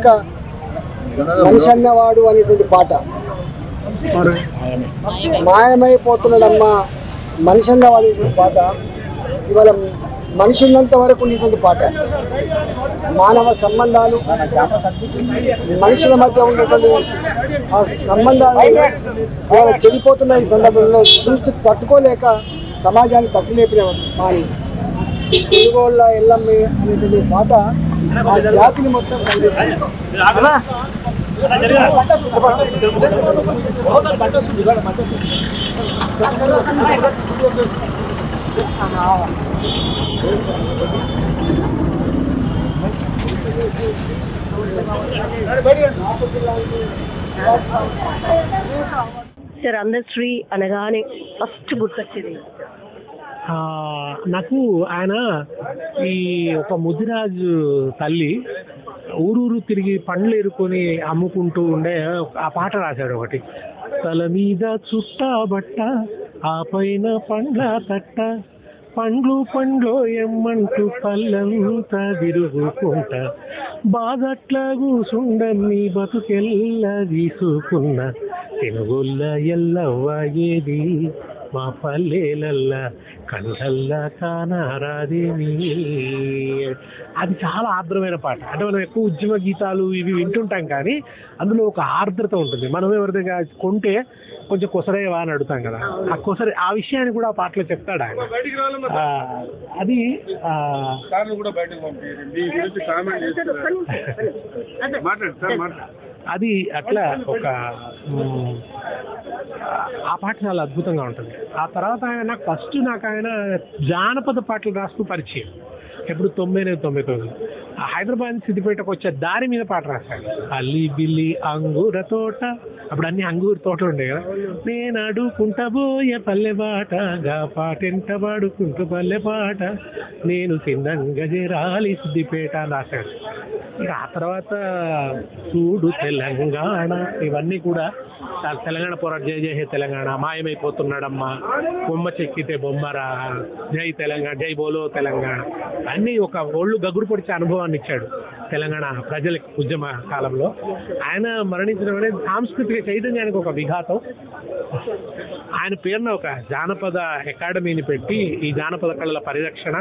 లేక మనిషి అన్నవాడు అనేటువంటి పాట, మాయమైపోతున్నాడమ్మా మనిషి అన్నవాడు అనేటువంటి పాట ఇవాళ మనిషి ఉన్నంత వరకు ఉన్నటువంటి పాట. మానవ సంబంధాలు, మనుషుల మధ్య ఉన్నటువంటి ఆ సంబంధాలు ఇవాళ చెడిపోతున్న ఈ సందర్భంలో చూస్తూ తట్టుకోలేక సమాజాన్ని తట్టులేపిన మాని తెలుగోళ్ళ ఎల్లమ్మ అనేటువంటి పాట ఆ జాతిని మొత్తం కలిగించింది. సార్ అందశ్రీ అనగానే ఫస్ట్ గుర్తొచ్చేది నాకు ఆయన ఈ ఒక ముదిరాజు తల్లి ఊరూరు తిరిగి పండ్లు ఎరుకొని అమ్ముకుంటూ ఉండే ఆ పాట రాశాడు ఒకటి. తల మీద చుట్టా బట్ట ఆ పైన పండ్ల తట్ట పండ్లు పండ్లు ఎమ్మంటూ పళ్ళంతా తిరుగుకుంటా బాధట్లా కూసుండని బతుకెల్ల తీసుకున్న తెనుగొల్ల ఎల్లవ్వ ఏది మా పల్లెలల్లా కండల్లా కానారాదేమి. అది చాలా ఆర్ద్రమైన పాట. అంటే మనం ఎక్కువ ఉద్యమ గీతాలు ఇవి వింటుంటాం కానీ అందులో ఒక ఆర్ద్రత ఉంటుంది. మనం ఎవరిదైనా కొంటే కొంచెం కొసరేవా అని అడుగుతాం కదా, ఆ కొసరే ఆ విషయాన్ని కూడా ఆ పాటలో చెప్తాడు ఆయన. అది అది అట్లా ఒక ఆ పాట చాలా అద్భుతంగా ఉంటుంది. ఆ తర్వాత ఆయన నాకు ఆయన జానపద పాటలు రాస్తూ పరిచయం. ఎప్పుడు 99 హైదరాబాద్ సిద్దిపేటకు వచ్చే దారి మీద పాట రాశాడు. అల్లి బిల్లి అంగూర తోట, అప్పుడు అన్ని అంగూర తోటలు ఉండే కదా. నేను అడుకుంటా పోయే పల్లె బాట గా పాటెంట పాడుకుంటూ పల్లె పాట నేను చిన్నంగా చేరాలి సిద్దిపేట అని రాశాడు. ఇక ఆ తర్వాత చూడు తెలంగాణ, ఇవన్నీ కూడా తెలంగాణ పోరాట జయ జయ తెలంగాణ, మాయమైపోతున్నాడమ్మా, బొమ్మ చెక్కితే బొమ్మరా, జై తెలంగాణ, జై బోలో తెలంగాణ అన్నీ ఒక ఒళ్ళు గగురు పొడిచే అనుభవాన్ని ఇచ్చాడు తెలంగాణ ప్రజలకు ఉద్యమ కాలంలో. ఆయన మరణించడం అనేది సాంస్కృతిక చైతన్యానికి ఒక విఘాతం. ఆయన పేరున ఒక జానపద అకాడమీని పెట్టి ఈ జానపద కళల పరిరక్షణ,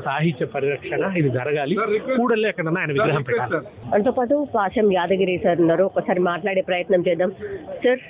సాహిత్య పరిరక్షణ ఇది జరగాలి. కూడలే ఎక్కడన్నా ఆయన విగ్రహం పెట్టాలి. అంతో పాటు పాశం యాదగిరి సార్ ఉన్నారు, ఒకసారి మాట్లాడే ప్రయత్నం చేద్దాం. సార్